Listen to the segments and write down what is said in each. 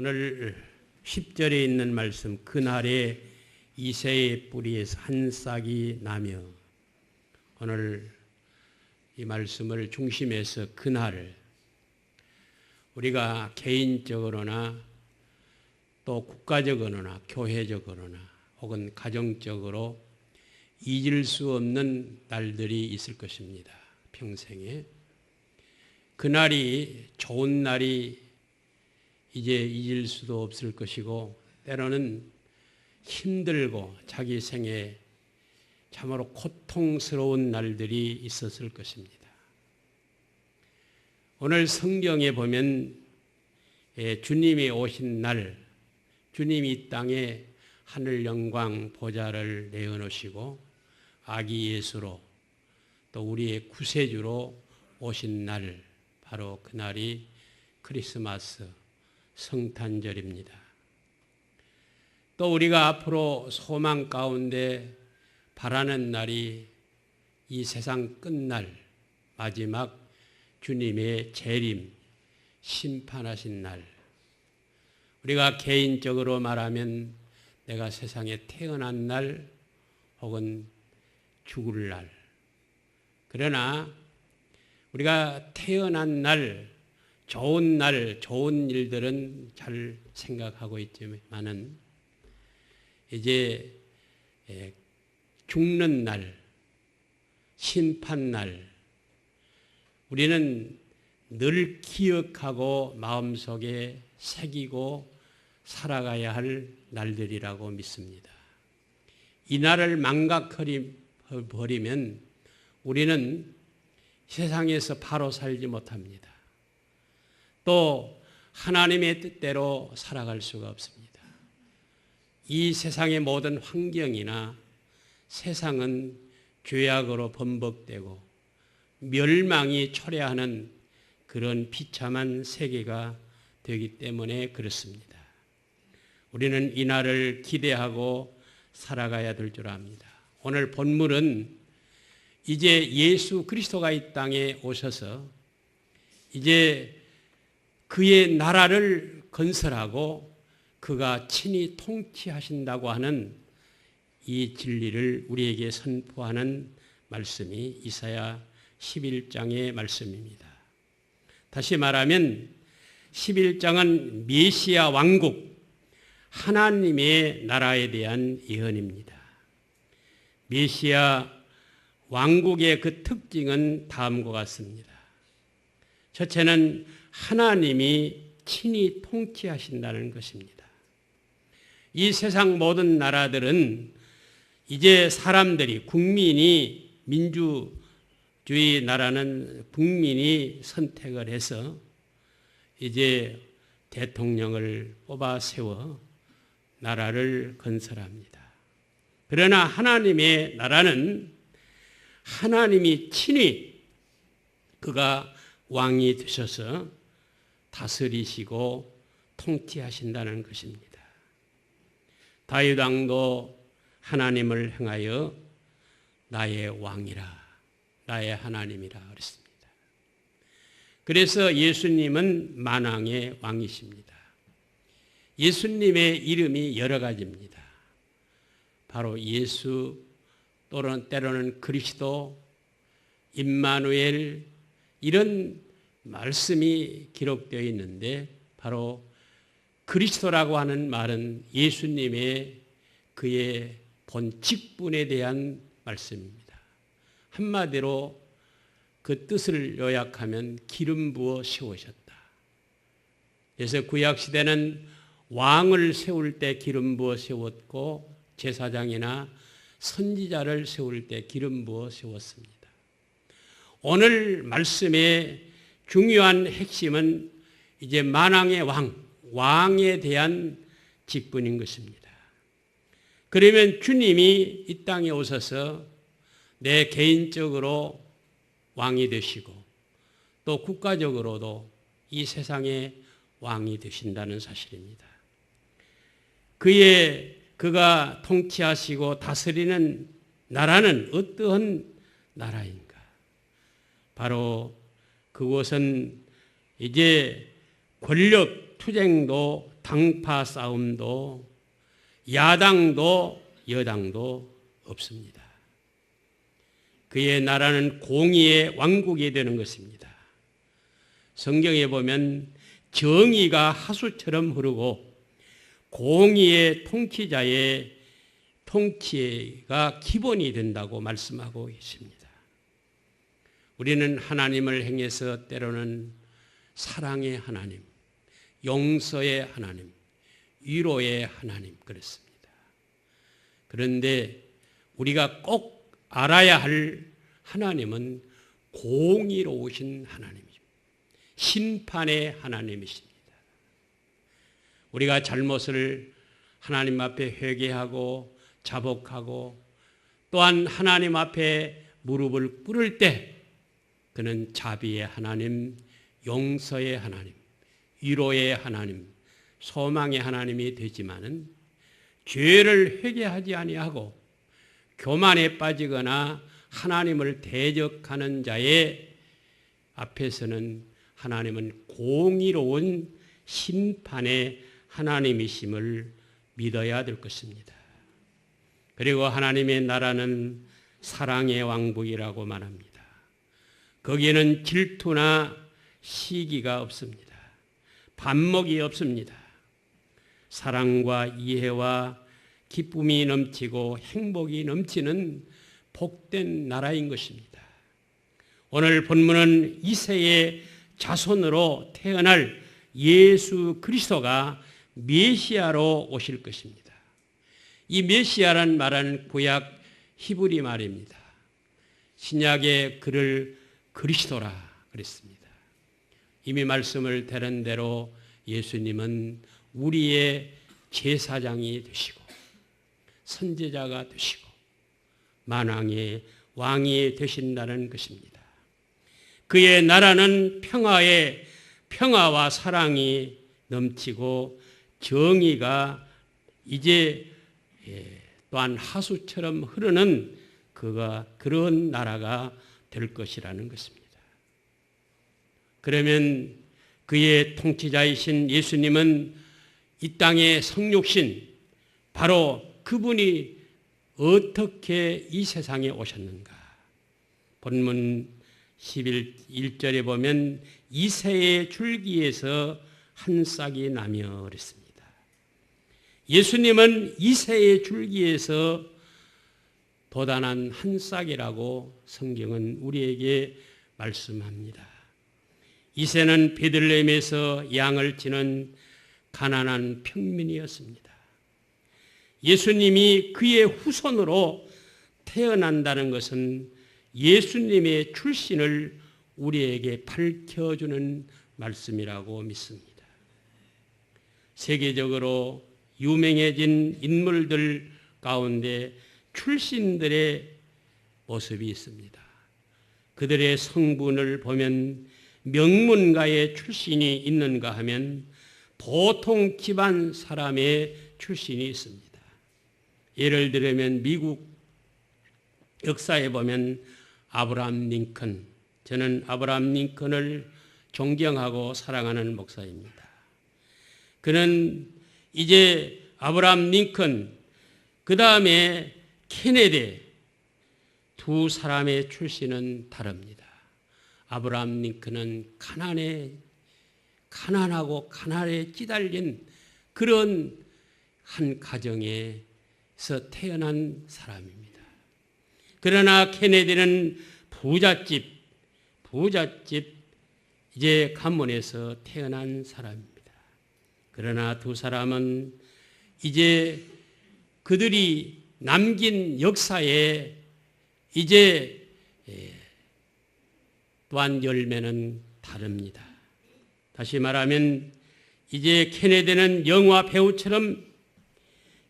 오늘 10절에 있는 말씀, 그날에 이새의 뿌리에서 한 싹이 나며, 오늘 이 말씀을 중심해서 그날 우리가 개인적으로나 또 국가적으로나 교회적으로나 혹은 가정적으로 잊을 수 없는 날들이 있을 것입니다. 평생에. 그날이 좋은 날이 이제 잊을 수도 없을 것이고, 때로는 힘들고 자기 생에 참으로 고통스러운 날들이 있었을 것입니다. 오늘 성경에 보면 주님이 오신 날, 주님이 이 땅에 하늘 영광 보좌를 내어놓으시고 아기 예수로 또 우리의 구세주로 오신 날, 바로 그날이 크리스마스 성탄절입니다. 또 우리가 앞으로 소망 가운데 바라는 날이 이 세상 끝날 마지막 주님의 재림, 심판하신 날. 우리가 개인적으로 말하면 내가 세상에 태어난 날 혹은 죽을 날. 그러나 우리가 태어난 날, 좋은 일들은 잘 생각하고 있지만은 이제 죽는 날, 심판 날, 우리는 늘 기억하고 마음속에 새기고 살아가야 할 날들이라고 믿습니다. 이 날을 망각해버리면 우리는 세상에서 바로 살지 못합니다. 또 하나님의 뜻대로 살아갈 수가 없습니다. 이 세상의 모든 환경이나 세상은 죄악으로 범벅되고 멸망이 초래하는 그런 비참한 세계가 되기 때문에 그렇습니다. 우리는 이 날을 기대하고 살아가야 될 줄 압니다. 오늘 본문은 이제 예수 그리스도가 이 땅에 오셔서 이제 그의 나라를 건설하고 그가 친히 통치하신다고 하는 이 진리를 우리에게 선포하는 말씀이 이사야 11장의 말씀입니다. 다시 말하면 11장은 메시아 왕국, 하나님의 나라에 대한 예언입니다. 메시아 왕국의 그 특징은 다음과 같습니다. 첫째는 하나님이 친히 통치하신다는 것입니다. 이 세상 모든 나라들은 이제 사람들이, 국민이, 민주주의 나라는 국민이 선택을 해서 이제 대통령을 뽑아 세워 나라를 건설합니다. 그러나 하나님의 나라는 하나님이 친히 그가 왕이 되셔서 다스리시고 통치하신다는 것입니다. 다윗 왕도 하나님을 향하여 나의 왕이라, 나의 하나님이라 그랬습니다. 그래서 예수님은 만왕의 왕이십니다. 예수님의 이름이 여러 가지입니다. 바로 예수, 또는 때로는 그리스도, 임마누엘, 이런 말씀이 기록되어 있는데, 바로 그리스도라고 하는 말은 예수님의 그의 본 직분에 대한 말씀입니다. 한마디로 그 뜻을 요약하면 기름 부어 세우셨다. 그래서 구약시대는 왕을 세울 때 기름 부어 세웠고, 제사장이나 선지자를 세울 때 기름 부어 세웠습니다. 오늘 말씀의 중요한 핵심은 이제 만왕의 왕에 대한 직분인 것입니다. 그러면 주님이 이 땅에 오셔서 내 개인적으로 왕이 되시고 또 국가적으로도 이 세상의 왕이 되신다는 사실입니다. 그가 통치하시고 다스리는 나라는 어떠한 나라인가? 바로 그곳은 이제 권력 투쟁도 당파 싸움도 야당도 여당도 없습니다. 그의 나라는 공의의 왕국이 되는 것입니다. 성경에 보면 정의가 하수처럼 흐르고 공의의 통치자의 통치가 기본이 된다고 말씀하고 있습니다. 우리는 하나님을 향해서 때로는 사랑의 하나님, 용서의 하나님, 위로의 하나님 그렇습니다. 그런데 우리가 꼭 알아야 할 하나님은 공의로우신 하나님이십니다. 심판의 하나님이십니다. 우리가 잘못을 하나님 앞에 회개하고 자복하고 또한 하나님 앞에 무릎을 꿇을 때 그는 자비의 하나님, 용서의 하나님, 위로의 하나님, 소망의 하나님이 되지만은 죄를 회개하지 아니하고 교만에 빠지거나 하나님을 대적하는 자의 앞에서는 하나님은 공의로운 심판의 하나님이심을 믿어야 될 것입니다. 그리고 하나님의 나라는 사랑의 왕국이라고 말합니다. 거기에는 질투나 시기가 없습니다. 반목이 없습니다. 사랑과 이해와 기쁨이 넘치고 행복이 넘치는 복된 나라인 것입니다. 오늘 본문은 이새의 자손으로 태어날 예수 그리스도가 메시아로 오실 것입니다. 이 메시아란 말은 구약 히브리 말입니다. 신약에 그를 그리스도라 그랬습니다. 이미 말씀을 드린 대로 예수님은 우리의 제사장이 되시고 선제자가 되시고 만왕의 왕이 되신다는 것입니다. 그의 나라는 평화와 사랑이 넘치고 정의가 이제 또한 하수처럼 흐르는 그런 나라가 될 것이라는 것입니다. 그러면 그의 통치자이신 예수님은 이 땅의 성육신 바로 그분이 어떻게 이 세상에 오셨는가? 본문 11절에 보면 이새의 줄기에서 한 싹이 나며 그랬습니다. 예수님은 이새의 줄기에서 돋아난 한 싹이라고 성경은 우리에게 말씀합니다. 이새는 베들레헴에서 양을 치는 가난한 평민이었습니다. 예수님이 그의 후손으로 태어난다는 것은 예수님의 출신을 우리에게 밝혀주는 말씀이라고 믿습니다. 세계적으로 유명해진 인물들 가운데 출신들의 모습이 있습니다. 그들의 성분을 보면 명문가의 출신이 있는가 하면 보통 집안 사람의 출신이 있습니다. 예를 들면 미국 역사에 보면 아브라함 링컨, 저는 아브라함 링컨을 존경하고 사랑하는 목사입니다. 그는 이제 아브라함 링컨, 그 다음에 케네디 두 사람의 출신은 다릅니다. 아브라함 링컨은 가난하고 가난에 찌달린 그런 한 가정에서 태어난 사람입니다. 그러나 케네디는 부잣집 이제 가문에서 태어난 사람입니다. 그러나 두 사람은 이제 그들이 남긴 역사에 이제 또한 열매는 다릅니다. 다시 말하면 이제 케네디는 영화 배우처럼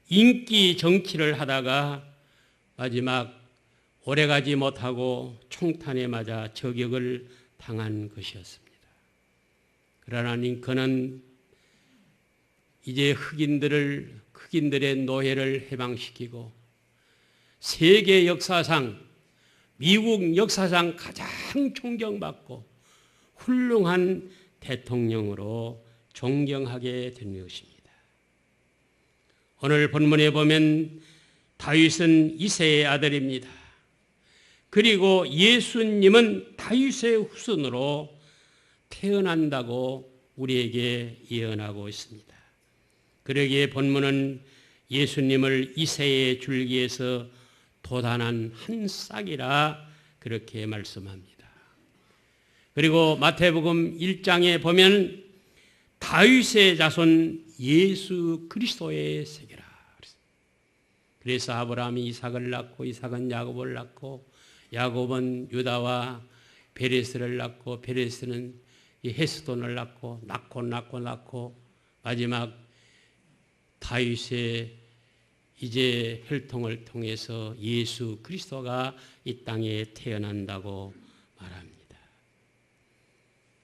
인기 정치를 하다가 마지막 오래가지 못하고 총탄에 맞아 저격을 당한 것이었습니다. 그러나 링컨은 이제 흑인들의 노예를 해방시키고 세계 역사상, 미국 역사상 가장 존경받고 훌륭한 대통령으로 존경하게 된 것입니다. 오늘 본문에 보면 다윗은 이새의 아들입니다. 그리고 예수님은 다윗의 후손으로 태어난다고 우리에게 예언하고 있습니다. 그러기에 본문은 예수님을 이새의 줄기에서 돋아난 한 싹이라 그렇게 말씀합니다. 그리고 마태복음 1장에 보면 다윗의 자손 예수 그리스도의 세계라. 그래서 아브라함이 이삭을 낳고 이삭은 야곱을 낳고 야곱은 유다와 베레스를 낳고 베레스는 헤스돈을 낳고 마지막 다윗의 이제 혈통을 통해서 예수 그리스도가 이 땅에 태어난다고 말합니다.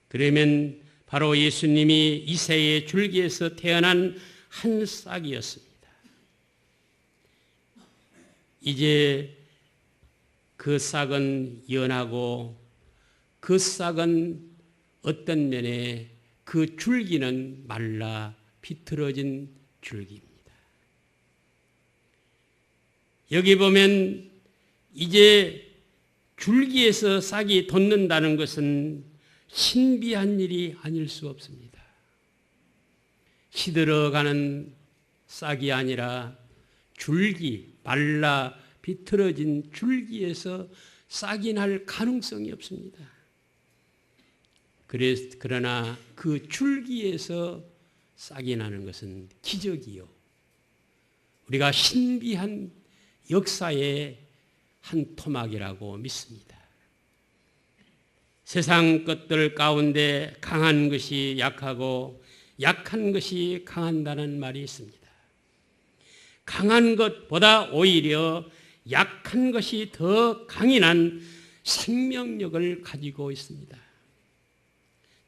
그러면 바로 예수님이 이새의 줄기에서 태어난 한 싹이었습니다. 이제 그 싹은 연하고 그 싹은 어떤 면에 그 줄기는 말라 비틀어진 줄기입니다. 여기 보면 이제 줄기에서 싹이 돋는다는 것은 신비한 일이 아닐 수 없습니다. 시들어가는 싹이 아니라 줄기, 말라 비틀어진 줄기에서 싹이 날 가능성이 없습니다. 그러나 그 줄기에서 싹이 나는 것은 기적이요. 우리가 신비한 역사의 한 토막이라고 믿습니다. 세상 것들 가운데 강한 것이 약하고 약한 것이 강한다는 말이 있습니다. 강한 것보다 오히려 약한 것이 더 강인한 생명력을 가지고 있습니다.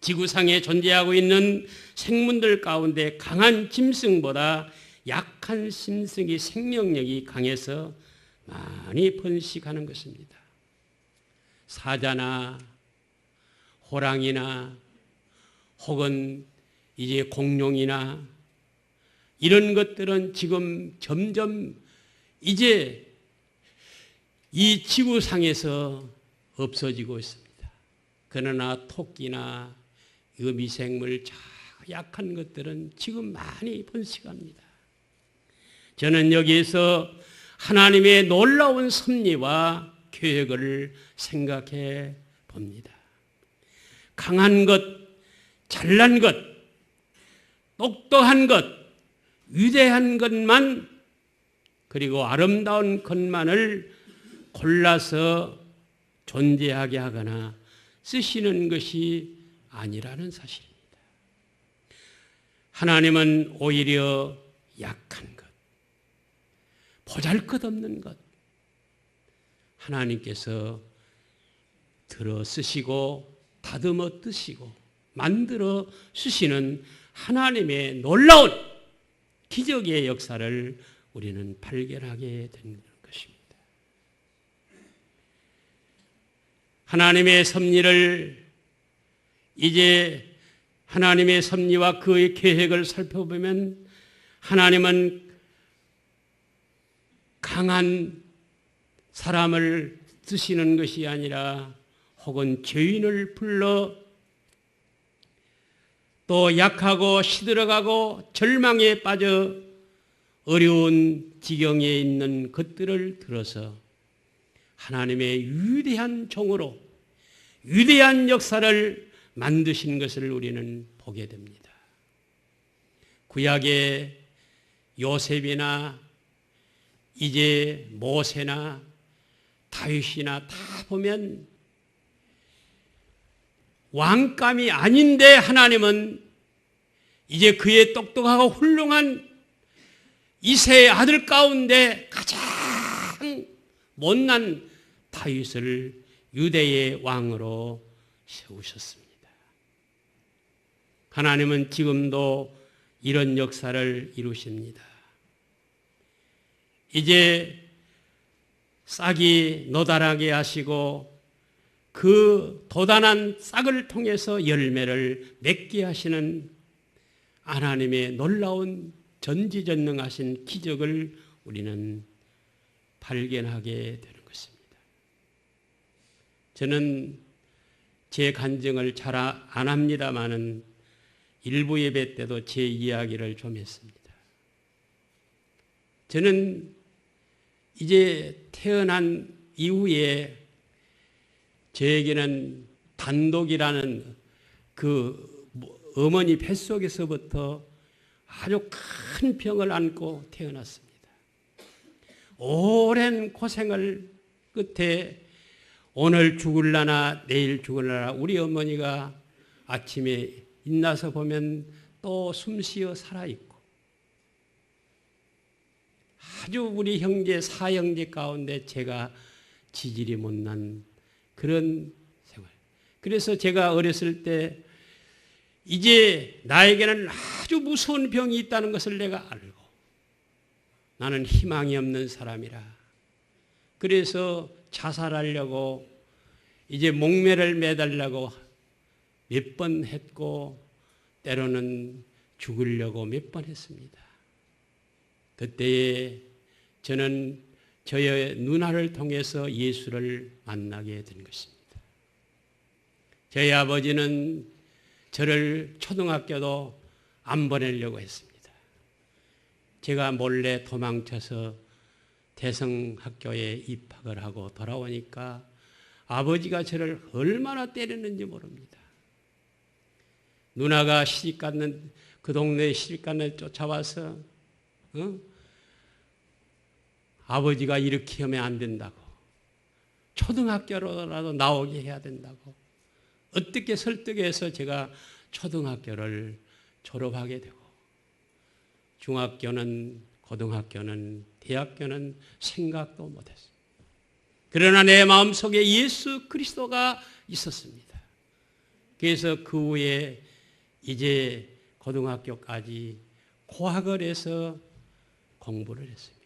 지구상에 존재하고 있는 생물들 가운데 강한 짐승보다 약한 짐승의 생명력이 강해서 많이 번식하는 것입니다. 사자나 호랑이나 혹은 이제 공룡이나 이런 것들은 지금 점점 이제 이 지구상에서 없어지고 있습니다. 그러나 토끼나 미생물 약한 것들은 지금 많이 번식합니다. 저는 여기에서 하나님의 놀라운 섭리와 계획을 생각해 봅니다. 강한 것, 잘난 것, 똑똑한 것, 위대한 것만 그리고 아름다운 것만을 골라서 존재하게 하거나 쓰시는 것이 아니라는 사실입니다. 하나님은 오히려 약한 것, 보잘것없는 것 하나님께서 들어 쓰시고 다듬어 뜨시고 만들어 쓰시는 하나님의 놀라운 기적의 역사를 우리는 발견하게 된 것입니다. 하나님의 섭리를 이제 하나님의 섭리와 그의 계획을 살펴보면 하나님은 강한 사람을 쓰시는 것이 아니라 혹은 죄인을 불러 또 약하고 시들어가고 절망에 빠져 어려운 지경에 있는 것들을 들어서 하나님의 위대한 종으로 위대한 역사를 만드신 것을 우리는 보게 됩니다. 구약의 요셉이나 이제 모세나 다윗이나 다 보면 왕감이 아닌데 하나님은 이제 그의 똑똑하고 훌륭한 이새의 아들 가운데 가장 못난 다윗을 유대의 왕으로 세우셨습니다. 하나님은 지금도 이런 역사를 이루십니다. 이제 싹이 노달하게 하시고 그 도단한 싹을 통해서 열매를 맺게 하시는 하나님의 놀라운 전지전능하신 기적을 우리는 발견하게 되는 것입니다. 저는 제 간증을 잘 안 합니다마는 일부 예배 때도 제 이야기를 좀 했습니다. 저는 이제 태어난 이후에 저에게는 단독이라는 그 어머니 뱃속에서부터 아주 큰 병을 안고 태어났습니다. 오랜 고생을 끝에 오늘 죽을라나 내일 죽을라나 우리 어머니가 아침에 일어나서 보면 또 숨쉬어 살아있고 아주 우리 형제 사형제 가운데 제가 지질이 못난 그런 생활. 그래서 제가 어렸을 때 이제 나에게는 아주 무서운 병이 있다는 것을 내가 알고 나는 희망이 없는 사람이라. 그래서 자살하려고 이제 목매를 매달라고 몇 번 했고 때로는 죽으려고 몇 번 했습니다. 그때에 저는 저의 누나를 통해서 예수를 만나게 된 것입니다. 저희 아버지는 저를 초등학교도 안 보내려고 했습니다. 제가 몰래 도망쳐서 대성학교에 입학을 하고 돌아오니까 아버지가 저를 얼마나 때렸는지 모릅니다. 누나가 시집갔는 그 동네에 시집갔는 쫓아와서 아버지가 이렇게 하면 안 된다고 초등학교로라도 나오게 해야 된다고 어떻게 설득해서 제가 초등학교를 졸업하게 되고 중학교는 고등학교는 대학교는 생각도 못했어요. 그러나 내 마음속에 예수 그리스도가 있었습니다. 그래서 그 후에 이제 고등학교까지 고학을 해서 공부를 했습니다.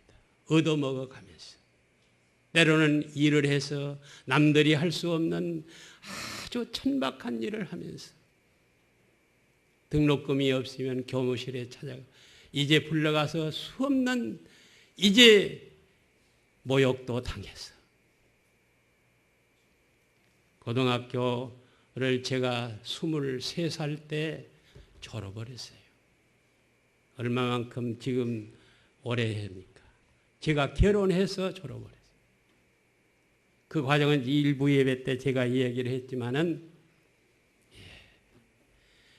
얻어먹어가면서 때로는 일을 해서 남들이 할 수 없는 아주 천박한 일을 하면서 등록금이 없으면 교무실에 찾아가 이제 불러가서 수없는 이제 모욕도 당해서 고등학교를 제가 23살 때 졸업을 했어요. 얼마만큼 지금 오래 합니까? 제가 결혼해서 졸업을 했어요. 그 과정은 일부 예배 때 제가 이야기를 했지만은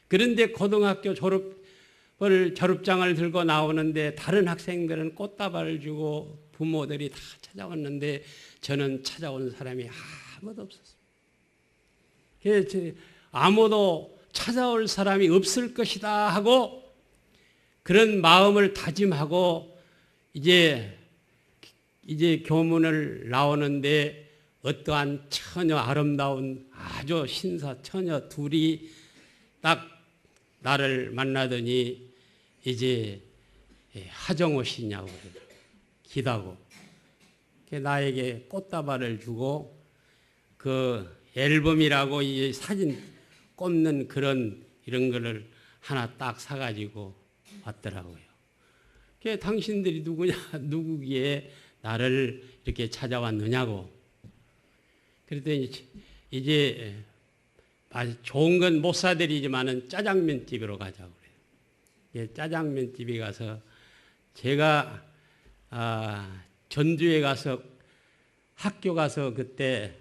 그런데 고등학교 졸업장을 들고 나오는데 다른 학생들은 꽃다발을 주고 부모들이 다 찾아왔는데 저는 찾아온 사람이 아무도 없었어요. 그래서 아무도 찾아올 사람이 없을 것이다 하고 그런 마음을 다짐하고 이제 교문을 나오는데 어떠한 처녀 아름다운 아주 신사 처녀 둘이 딱 나를 만나더니 이제 하정우시냐고 기다고 나에게 꽃다발을 주고 그 앨범이라고 이 사진 꼽는 그런 이런 거를 하나 딱 사가지고 왔더라고요. 당신들이 누구냐 누구기에 나를 이렇게 찾아왔느냐고. 그랬더니 이제 아주 좋은 건 못 사드리지만은 짜장면집으로 가자고 그래요. 짜장면집에 가서 제가 전주에 가서 학교 가서 그때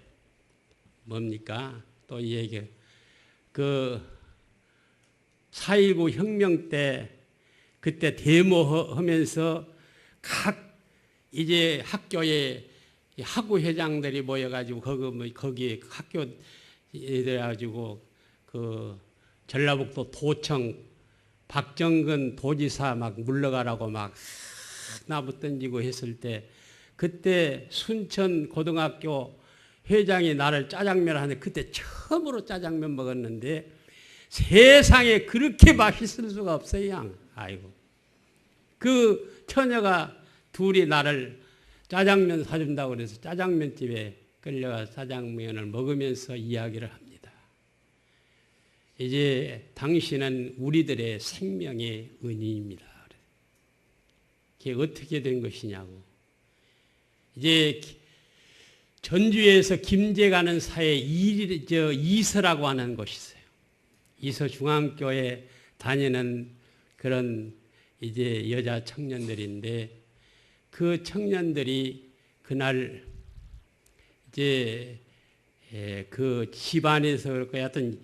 뭡니까? 또 이 얘기 그 4.19 혁명 때 그때 데모하면서 각 이제 학교에 학우 회장들이 모여가지고 거기 학교 이래가지고 그 전라북도 도청 박정근 도지사 막 물러가라고 막 나무 던지고 했을 때 그때 순천 고등학교 회장이 나를 짜장면을 하는데 그때 처음으로 짜장면 먹었는데 세상에 그렇게 맛있을 수가 없어요. 아이고 그 처녀가 둘이 나를 짜장면 사준다고 그래서 짜장면집에 끌려가 짜장면을 먹으면서 이야기를 합니다. 이제 당신은 우리들의 생명의 은인입니다. 그게 어떻게 된 것이냐고. 이제 전주에서 김제 가는 사이에 이서라고 하는 곳이 있어요. 이서 중앙교회 다니는 그런 이제 여자 청년들인데, 그 청년들이 그날 이제 그 집안에서 그렇고 하여튼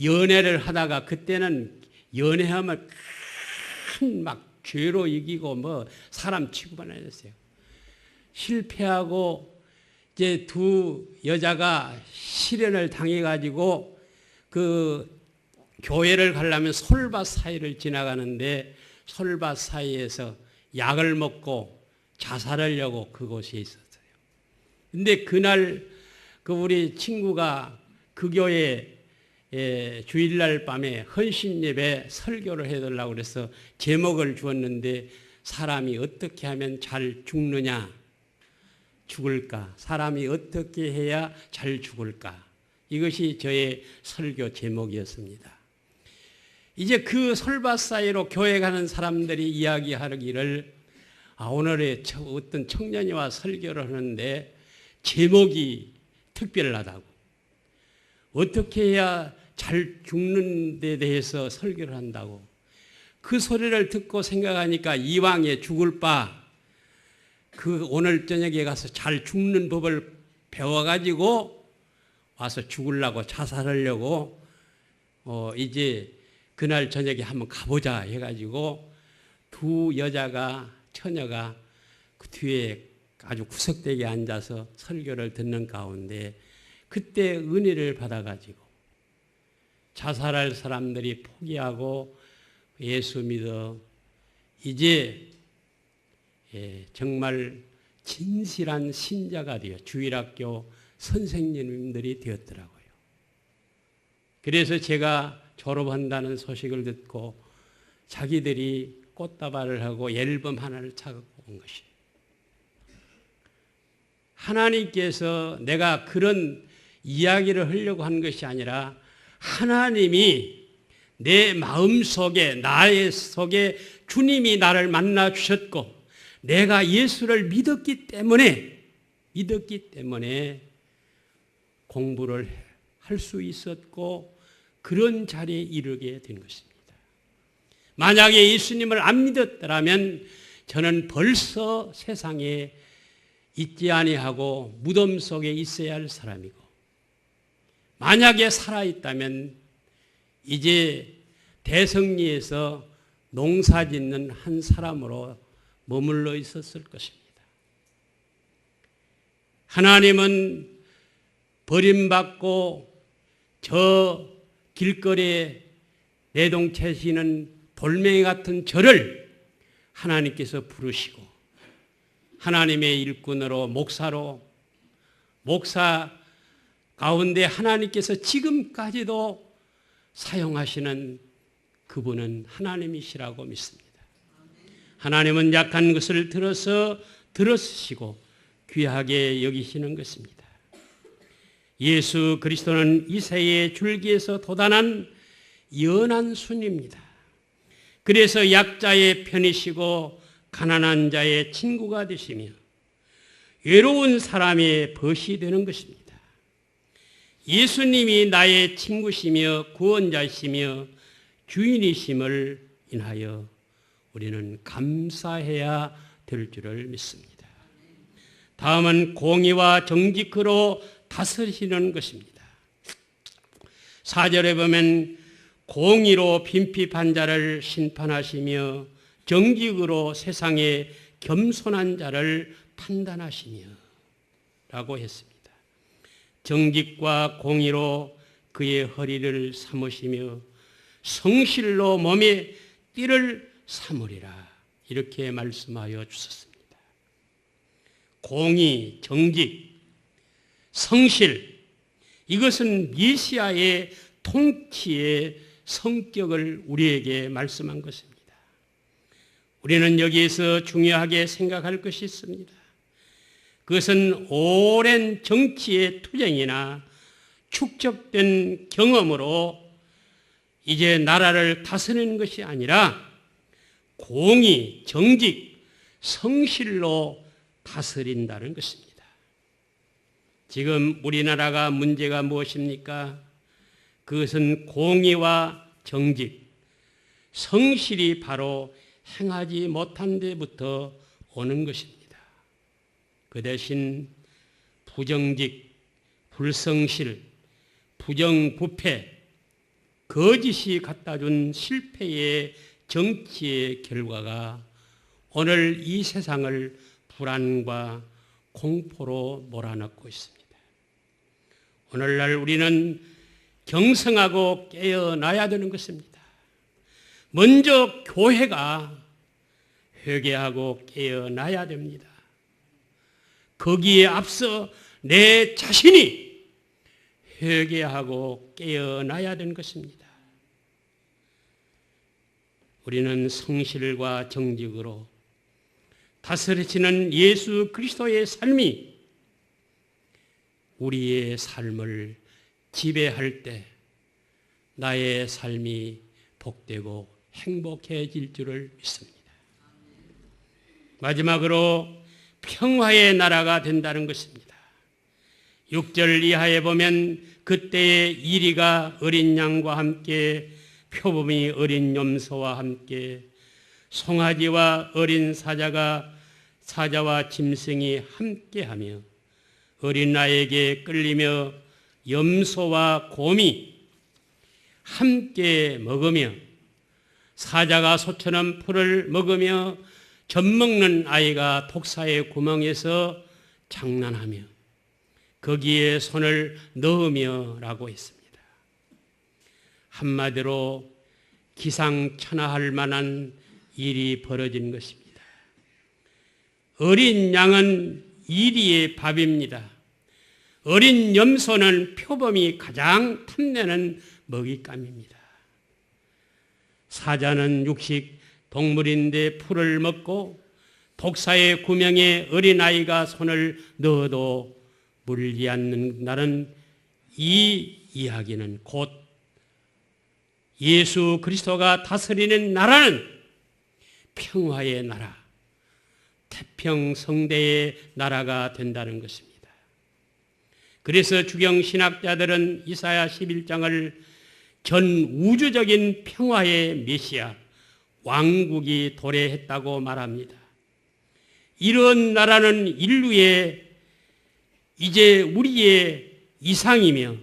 연애를 하다가, 그때는 연애하면 큰 막 죄로 이기고 뭐 사람 취급하였어요. 실패하고 이제 두 여자가 실현을 당해가지고 그 교회를 가려면 솔밭 사이를 지나가는데, 솔밭 사이에서 약을 먹고 자살하려고 그곳에 있었어요. 근데 그날 그 우리 친구가 그 교회 주일날 밤에 헌신 예배 설교를 해달라고 그래서 제목을 주었는데, 사람이 어떻게 하면 잘 죽느냐, 죽을까? 사람이 어떻게 해야 잘 죽을까? 이것이 저의 설교 제목이었습니다. 이제 그 솔밭 사이로 교회 가는 사람들이 이야기하기를, 오늘의 어떤 청년이 와 설교를 하는데 제목이 특별하다고, 어떻게 해야 잘 죽는 데 대해서 설교를 한다고. 그 소리를 듣고 생각하니까 이왕에 죽을 바 그 오늘 저녁에 가서 잘 죽는 법을 배워가지고 와서 죽으려고, 자살하려고 이제 그날 저녁에 한번 가보자 해가지고 두 여자가, 처녀가 그 뒤에 아주 구석대기에 앉아서 설교를 듣는 가운데, 그때 은혜를 받아가지고 자살할 사람들이 포기하고 예수 믿어 이제 정말 진실한 신자가 되어 주일학교 선생님들이 되었더라고요. 그래서 제가 졸업한다는 소식을 듣고 자기들이 꽃다발을 하고 앨범 하나를 차갖고 온 것이에요. 하나님께서 내가 그런 이야기를 하려고 한 것이 아니라, 하나님이 내 마음속에, 나의 속에 주님이 나를 만나 주셨고, 내가 예수를 믿었기 때문에 공부를 할 수 있었고 그런 자리에 이르게 된 것입니다. 만약에 예수님을 안 믿었더라면 저는 벌써 세상에 있지 아니하고 무덤 속에 있어야 할 사람이고, 만약에 살아있다면 이제 대성리에서 농사 짓는 한 사람으로 머물러 있었을 것입니다. 하나님은 버림받고 저 길거리에 내동채시는 돌멩이 같은 저를 하나님께서 부르시고, 하나님의 일꾼으로, 목사 가운데 하나님께서 지금까지도 사용하시는 그분은 하나님이시라고 믿습니다. 하나님은 약한 것을 들어쓰시고 귀하게 여기시는 것입니다. 예수 그리스도는 이새의 줄기에서 돋아난 연한 순입니다. 그래서 약자의 편이시고 가난한 자의 친구가 되시며 외로운 사람의 벗이 되는 것입니다. 예수님이 나의 친구시며 구원자시며 주인이심을 인하여 우리는 감사해야 될 줄을 믿습니다. 다음은 공의와 정직으로 다스리시는 것입니다. 4절에 보면 공의로 빈핍한 자를 심판하시며 정직으로 세상에 겸손한 자를 판단하시며 라고 했습니다. 정직과 공의로 그의 허리를 삼으시며 성실로 몸에 띠를 삼으리라, 이렇게 말씀하여 주셨습니다. 공의, 정직, 성실, 이것은 메시아의 통치의 성격을 우리에게 말씀한 것입니다. 우리는 여기에서 중요하게 생각할 것이 있습니다. 그것은 오랜 정치의 투쟁이나 축적된 경험으로 이제 나라를 다스리는 것이 아니라 공의, 정직, 성실로 다스린다는 것입니다. 지금 우리나라가 문제가 무엇입니까? 그것은 공의와 정직, 성실이 바로 행하지 못한 데부터 오는 것입니다. 그 대신 부정직, 불성실, 부정부패, 거짓이 갖다준 실패의 정치의 결과가 오늘 이 세상을 불안과 공포로 몰아넣고 있습니다. 오늘날 우리는 경성하고 깨어나야 되는 것입니다. 먼저 교회가 회개하고 깨어나야 됩니다. 거기에 앞서 내 자신이 회개하고 깨어나야 되는 것입니다. 우리는 성실과 정직으로 다스리시는 예수 그리스도의 삶이 우리의 삶을 지배할 때 나의 삶이 복되고 행복해질 줄을 믿습니다. 마지막으로 평화의 나라가 된다는 것입니다. 6절 이하에 보면 그때의 이리가 어린 양과 함께 표범이 어린 염소와 함께 송아지와 어린 사자와 짐승이 함께하며 어린 아이에게 끌리며 염소와 곰이 함께 먹으며 사자가 소처럼 풀을 먹으며 젖먹는 아이가 독사의 구멍에서 장난하며 거기에 손을 넣으며 라고 했습니다. 한마디로 기상천외할 만한 일이 벌어진 것입니다. 어린 양은 이리의 밥입니다. 어린 염소는 표범이 가장 탐내는 먹잇감입니다. 사자는 육식 동물인데 풀을 먹고 독사의 구멍에 어린아이가 손을 넣어도 물지 않는다는 이 이야기는 곧 예수 그리스도가 다스리는 나라는 평화의 나라, 태평성대의 나라가 된다는 것입니다. 그래서 주경신학자들은 이사야 11장을 전 우주적인 평화의 메시아, 왕국이 도래했다고 말합니다. 이런 나라는 인류의 이제 우리의 이상이며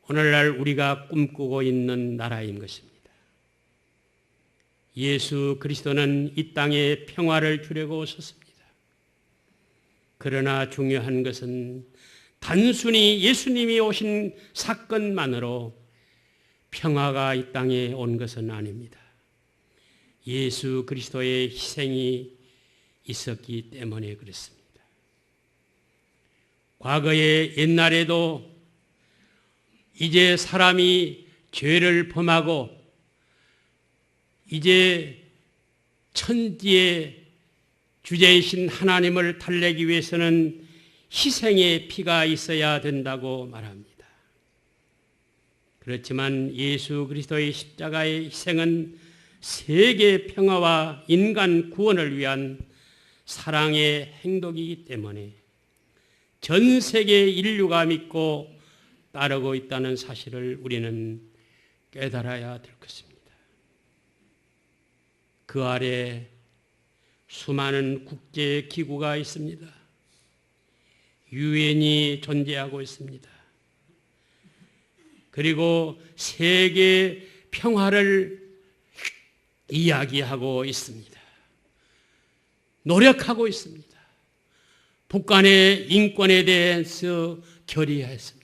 오늘날 우리가 꿈꾸고 있는 나라인 것입니다. 예수 그리스도는 이 땅에 평화를 주려고 오셨습니다. 그러나 중요한 것은 단순히 예수님이 오신 사건만으로 평화가 이 땅에 온 것은 아닙니다. 예수 그리스도의 희생이 있었기 때문에 그렇습니다. 과거에 옛날에도 이제 사람이 죄를 범하고 이제 천지의 주제이신 하나님을 달래기 위해서는 희생의 피가 있어야 된다고 말합니다. 그렇지만 예수 그리스도의 십자가의 희생은 세계 평화와 인간 구원을 위한 사랑의 행동이기 때문에 전 세계 인류가 믿고 따르고 있다는 사실을 우리는 깨달아야 될 것입니다. 그 아래 수많은 국제 기구가 있습니다. 유엔이 존재하고 있습니다. 그리고 세계 평화를 이야기하고 있습니다. 노력하고 있습니다. 북한의 인권에 대해서 결의했습니다.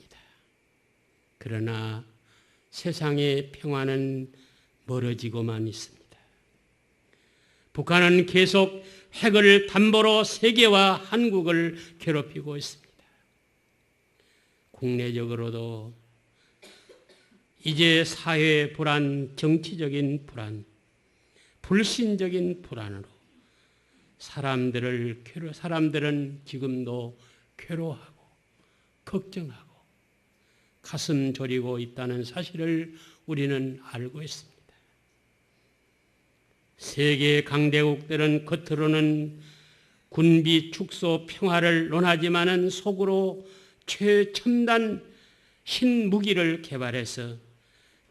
그러나 세상의 평화는 멀어지고만 있습니다. 북한은 계속 핵을 담보로 세계와 한국을 괴롭히고 있습니다. 국내적으로도 이제 사회 불안, 정치적인 불안, 불신적인 불안으로 사람들은 지금도 괴로워하고 걱정하고 가슴 졸이고 있다는 사실을 우리는 알고 있습니다. 세계 강대국들은 겉으로는 군비 축소 평화를 논하지만은 속으로 최첨단 신무기를 개발해서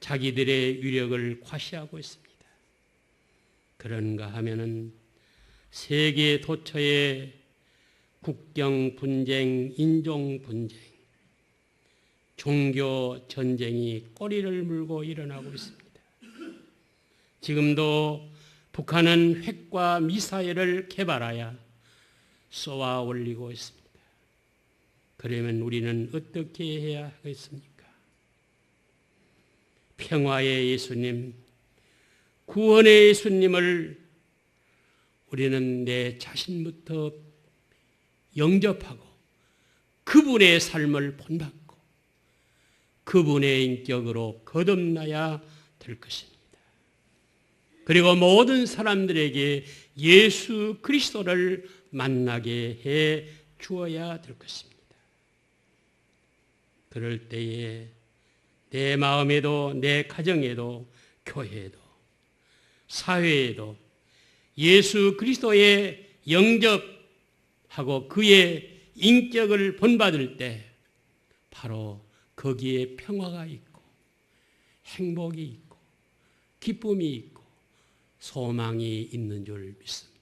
자기들의 위력을 과시하고 있습니다. 그런가 하면은 세계 도처에 국경 분쟁, 인종 분쟁, 종교 전쟁이 꼬리를 물고 일어나고 있습니다. 지금도 북한은 핵과 미사일을 개발하여 쏘아 올리고 있습니다. 그러면 우리는 어떻게 해야 하겠습니까? 평화의 예수님, 구원의 예수님을 우리는 내 자신부터 영접하고 그분의 삶을 본받고 그분의 인격으로 거듭나야 될 것입니다. 그리고 모든 사람들에게 예수 그리스도를 만나게 해 주어야 될 것입니다. 그럴 때에 내 마음에도 내 가정에도 교회에도 사회에도 예수 그리스도의 영접하고 그의 인격을 본받을 때 바로 거기에 평화가 있고 행복이 있고 기쁨이 있고 소망이 있는 줄 믿습니다.